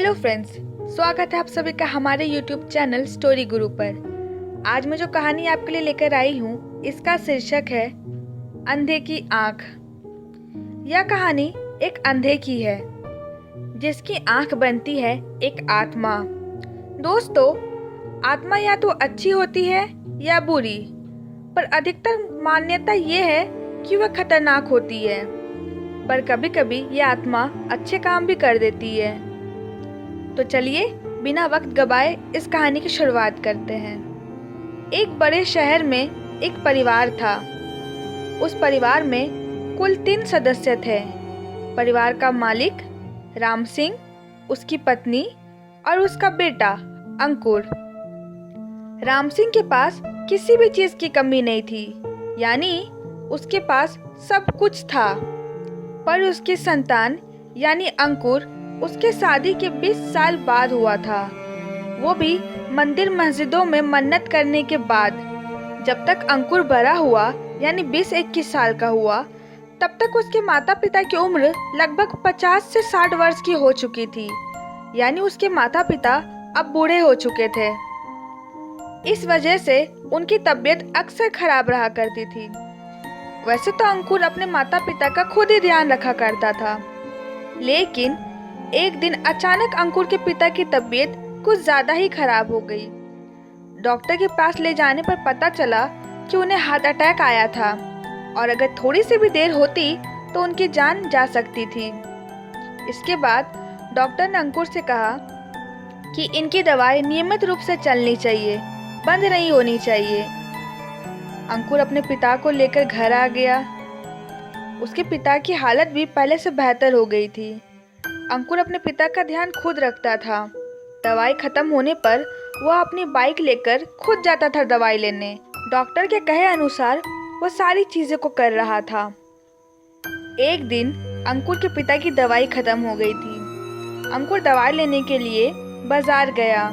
Hello friends, स्वागत है आप सभी का हमारे यूट्यूब चैनल स्टोरी गुरु पर। आज मैं जो कहानी आपके लिए लेकर आई हूँ, इसका शीर्षक है अंधे की आँख। यह कहानी एक अंधे की है जिसकी आँख बनती है एक आत्मा। दोस्तों, आत्मा या तो अच्छी होती है या बुरी, पर अधिकतर मान्यता ये है कि वह खतरनाक होती है। पर कभी कभी यह आत्मा अच्छे काम भी कर देती है। तो चलिए बिना वक्त गवाए इस कहानी की शुरुआत करते हैं। एक बड़े शहर में एक परिवार था। उस परिवार में कुल 3 सदस्य थे। परिवार का मालिक राम सिंह, उसकी पत्नी और उसका बेटा अंकुर। राम सिंह के पास किसी भी चीज की कमी नहीं थी, यानी उसके पास सब कुछ था। पर उसकी संतान यानी अंकुर उसके शादी के 20 साल बाद हुआ था, वो भी मंदिर मस्जिदों में मन्नत करने के बाद। जब तक अंकुर बड़ा हुआ यानी 20-21 साल का हुआ, तब तक उसके माता पिता की उम्र लगभग 50 से 60 वर्ष की हो चुकी थी, यानी उसके माता पिता अब बूढ़े हो चुके थे। इस वजह से उनकी तबीयत अक्सर खराब रहा करती थी। वैसे तो अंकुर अपने माता पिता का खुद ही ध्यान रखा करता था, लेकिन एक दिन अचानक अंकुर के पिता की तबीयत कुछ ज्यादा ही खराब हो गई। डॉक्टर के पास ले जाने पर पता चला कि उन्हें हार्ट अटैक आया था और अगर थोड़ी सी भी देर होती तो उनकी जान जा सकती थी। इसके बाद डॉक्टर ने अंकुर से कहा कि इनकी दवाई नियमित रूप से चलनी चाहिए, बंद नहीं होनी चाहिए। अंकुर अपने पिता को लेकर घर आ गया। उसके पिता की हालत भी पहले से बेहतर हो गई थी। अंकुर अपने पिता का ध्यान खुद रखता था। दवाई खत्म होने पर वह अपनी बाइक लेकर खुद जाता था दवाई लेने। डॉक्टर के कहे अनुसार वह सारी चीज़ों को कर रहा था। एक दिन अंकुर के पिता की दवाई खत्म हो गई थी। अंकुर दवाई लेने के लिए बाजार गया।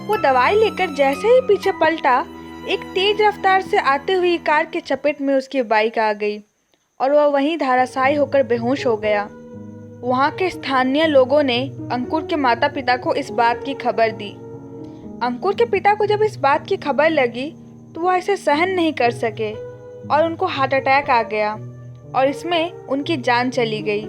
वो दवाई लेकर जैसे ही पीछे पलटा, एक तेज रफ्तार से आते हुई कार के चपेट में उसकी बाइक आ गई और वह वहीं धराशायी होकर बेहोश हो गया। वहाँ के स्थानीय लोगों ने अंकुर के माता पिता को इस बात की खबर दी। अंकुर के पिता को जब इस बात की खबर लगी तो वह इसे सहन नहीं कर सके और उनको हार्ट अटैक आ गया और इसमें उनकी जान चली गई।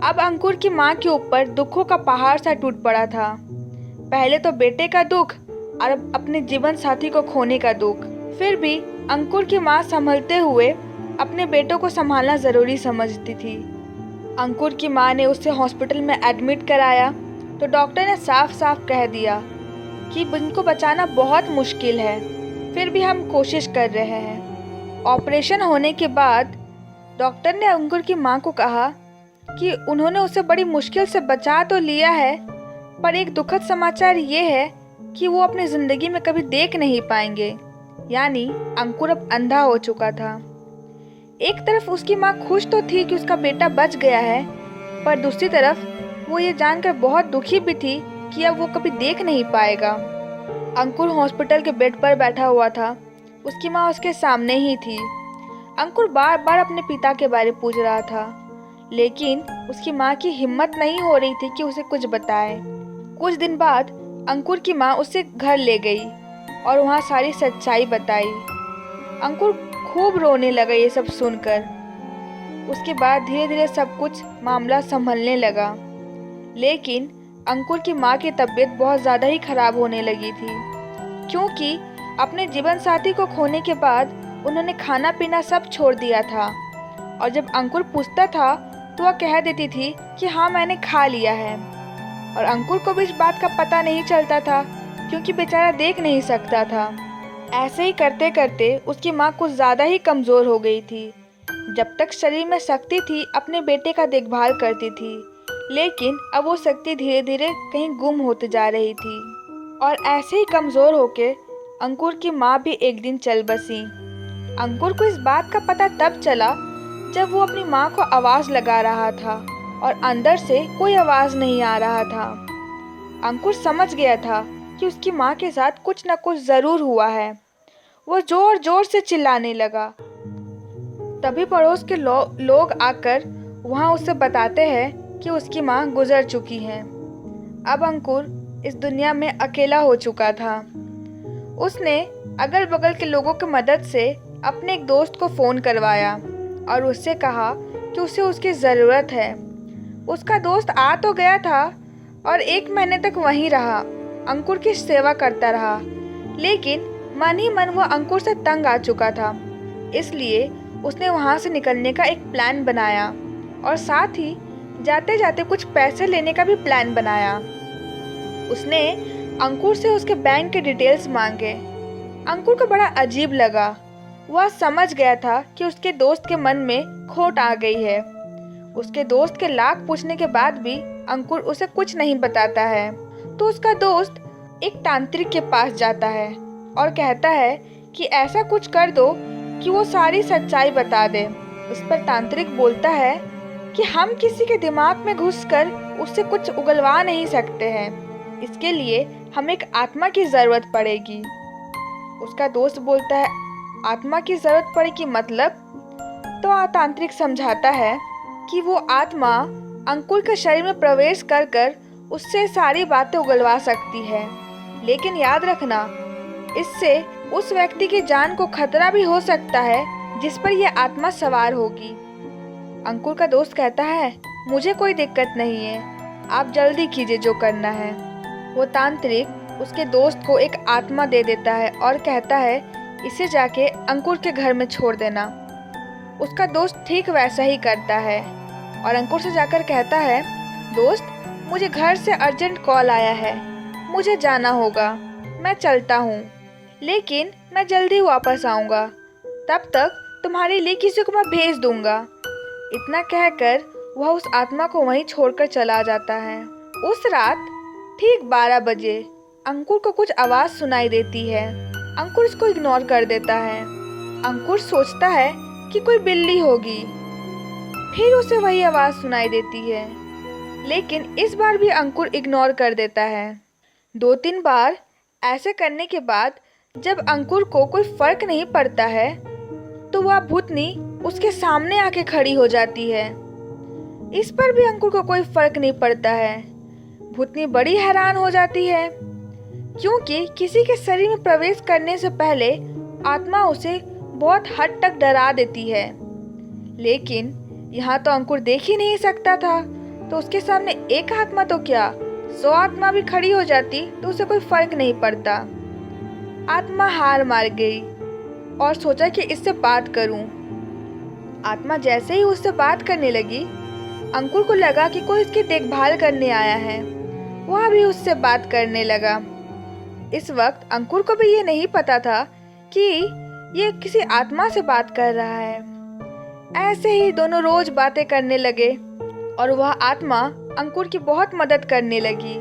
अब अंकुर की माँ के ऊपर दुखों का पहाड़ सा टूट पड़ा था। पहले तो बेटे का दुख और अब अपने जीवन साथी को खोने का दुख। फिर भी अंकुर की माँ संभलते हुए अपने बेटों को संभालना ज़रूरी समझती थी। अंकुर की माँ ने उसे हॉस्पिटल में एडमिट कराया तो डॉक्टर ने साफ साफ कह दिया कि इनको बचाना बहुत मुश्किल है, फिर भी हम कोशिश कर रहे हैं। ऑपरेशन होने के बाद डॉक्टर ने अंकुर की माँ को कहा कि उन्होंने उसे बड़ी मुश्किल से बचा तो लिया है, पर एक दुखद समाचार ये है कि वो अपनी ज़िंदगी में कभी देख नहीं पाएंगे। यानी अंकुर अब अंधा हो चुका था। एक तरफ उसकी माँ खुश तो थी कि उसका बेटा बच गया है, पर दूसरी तरफ वो ये जानकर बहुत दुखी भी थी कि अब वो कभी देख नहीं पाएगा। अंकुर हॉस्पिटल के बेड पर बैठा हुआ था। उसकी माँ उसके सामने ही थी। अंकुर बार बार अपने पिता के बारे में पूछ रहा था, लेकिन उसकी माँ की हिम्मत नहीं हो रही थी कि उसे कुछ बताए। कुछ दिन बाद अंकुर की माँ उसे घर ले गई और वहाँ सारी सच्चाई बताई। अंकुर खूब रोने लगा ये सब सुनकर। उसके बाद धीरे धीरे सब कुछ मामला संभलने लगा, लेकिन अंकुर की माँ की तबीयत बहुत ज़्यादा ही खराब होने लगी थी, क्योंकि अपने जीवन साथी को खोने के बाद उन्होंने खाना पीना सब छोड़ दिया था। और जब अंकुर पूछता था तो वह कह देती थी कि हाँ, मैंने खा लिया है। और अंकुर को भी इस बात का पता नहीं चलता था, क्योंकि बेचारा देख नहीं सकता था। ऐसे ही करते करते उसकी माँ कुछ ज़्यादा ही कमज़ोर हो गई थी। जब तक शरीर में शक्ति थी अपने बेटे का देखभाल करती थी, लेकिन अब वो शक्ति धीरे धीरे कहीं गुम होते जा रही थी। और ऐसे ही कमज़ोर होके अंकुर की माँ भी एक दिन चल बसी। अंकुर को इस बात का पता तब चला जब वो अपनी माँ को आवाज़ लगा रहा था और अंदर से कोई आवाज़ नहीं आ रहा था। अंकुर समझ गया था कि उसकी माँ के साथ कुछ न कुछ ज़रूर हुआ है। वो जोर जोर से चिल्लाने लगा। तभी पड़ोस के लोग आकर वहाँ उसे बताते हैं कि उसकी माँ गुजर चुकी है। अब अंकुर इस दुनिया में अकेला हो चुका था। उसने अगल बगल के लोगों की मदद से अपने एक दोस्त को फ़ोन करवाया और उससे कहा कि उसे उसकी ज़रूरत है। उसका दोस्त आ तो गया था और 1 महीने तक वहीं रहा, अंकुर की सेवा करता रहा, लेकिन मन ही मन वह अंकुर से तंग आ चुका था। इसलिए उसने वहाँ से निकलने का एक प्लान बनाया और साथ ही जाते जाते कुछ पैसे लेने का भी प्लान बनाया। उसने अंकुर से उसके बैंक के डिटेल्स मांगे। अंकुर को बड़ा अजीब लगा। वह समझ गया था कि उसके दोस्त के मन में खोट आ गई है। उसके दोस्त के लाख पूछने के बाद भी अंकुर उसे कुछ नहीं बताता है, तो उसका दोस्त एक तांत्रिक के पास जाता है और कहता है कि ऐसा कुछ कर दो कि वो सारी सच्चाई बता दे। उस पर तांत्रिक बोलता है कि हम किसी के दिमाग में घुसकर उससे कुछ उगलवा नहीं सकते हैं, इसके लिए हमें एक आत्मा की ज़रूरत पड़ेगी। उसका दोस्त बोलता है, आत्मा की ज़रूरत पड़ेगी मतलब? तो तांत्रिक समझाता है कि वो आत्मा अंकुर के शरीर में प्रवेश कर कर उससे सारी बातें उगलवा सकती है, लेकिन याद रखना, इससे उस व्यक्ति की जान को खतरा भी हो सकता है जिस पर यह आत्मा सवार होगी। अंकुर का दोस्त कहता है, मुझे कोई दिक्कत नहीं है, आप जल्दी कीजिए जो करना है। वो तांत्रिक उसके दोस्त को एक आत्मा दे देता है और कहता है, इसे जाके अंकुर के घर में छोड़ देना। उसका दोस्त ठीक वैसा ही करता है और अंकुर से जाकर कहता है, दोस्त, मुझे घर से अर्जेंट कॉल आया है, मुझे जाना होगा, मैं चलता हूँ, लेकिन मैं जल्दी वापस आऊँगा, तब तक तुम्हारे लिए किसी को मैं भेज दूँगा। इतना कहकर वह उस आत्मा को वहीं छोड़कर चला जाता है। उस रात ठीक 12 बजे अंकुर को कुछ आवाज़ सुनाई देती है। अंकुर इसको इग्नोर कर देता है। अंकुर सोचता है कि कोई बिल्ली होगी। फिर उसे वही आवाज़ सुनाई देती है, लेकिन इस बार भी अंकुर इग्नोर कर देता है। 2-3 बार ऐसे करने के बाद जब अंकुर को कोई फर्क नहीं पड़ता है, तो वह भूतनी उसके सामने आके खड़ी हो जाती है। इस पर भी अंकुर को कोई फर्क नहीं पड़ता है। भूतनी बड़ी हैरान हो जाती है, क्योंकि किसी के शरीर में प्रवेश करने से पहले आत्मा उसे बहुत हद तक डरा देती है। लेकिन यहाँ तो अंकुर देख ही नहीं सकता था, तो उसके सामने एक आत्मा तो क्या, 100 आत्मा भी खड़ी हो जाती तो उसे कोई फर्क नहीं पड़ता। आत्मा हार मार गई और सोचा कि इससे बात करूं। आत्मा जैसे ही उससे बात करने लगी, अंकुर को लगा कि कोई इसकी देखभाल करने आया है। वह भी उससे बात करने लगा। इस वक्त अंकुर को भी ये नहीं पता था कि ये किसी आत्मा से बात कर रहा है। ऐसे ही दोनों रोज बातें करने लगे और वह आत्मा अंकुर की बहुत मदद करने लगी।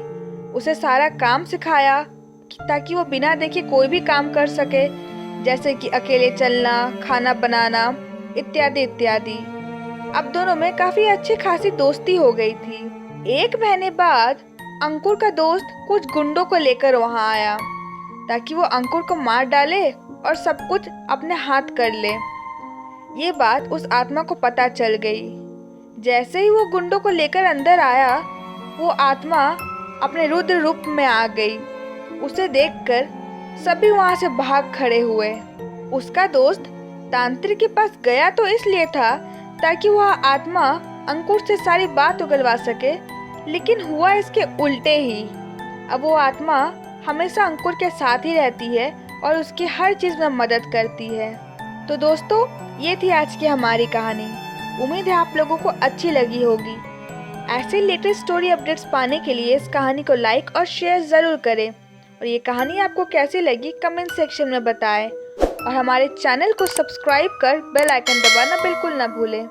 उसे सारा काम सिखाया ताकि वो बिना देखे कोई भी काम कर सके, जैसे कि अकेले चलना, खाना बनाना इत्यादि इत्यादि। अब दोनों में काफी अच्छी खासी दोस्ती हो गई थी। 1 महीने बाद अंकुर का दोस्त कुछ गुंडों को लेकर वहां आया ताकि वो अंकुर को मार डाले और सब कुछ अपने हाथ कर ले। ये बात उस आत्मा को पता चल गई। जैसे ही वो गुंडों को लेकर अंदर आया, वो आत्मा अपने रुद्र रूप में आ गई। उसे देखकर सभी वहां से भाग खड़े हुए। उसका दोस्त तांत्रिक के पास गया तो इसलिए था ताकि वह आत्मा अंकुर से सारी बात उगलवा सके, लेकिन हुआ इसके उल्टे ही। अब वो आत्मा हमेशा अंकुर के साथ ही रहती है और उसकी हर चीज़ में मदद करती है। तो दोस्तों, ये थी आज की हमारी कहानी। उम्मीद है आप लोगों को अच्छी लगी होगी। ऐसे लेटेस्ट स्टोरी अपडेट्स पाने के लिए इस कहानी को लाइक और शेयर ज़रूर करें और ये कहानी आपको कैसी लगी कमेंट सेक्शन में बताएं और हमारे चैनल को सब्सक्राइब कर बेल आइकन दबाना बिल्कुल ना भूलें।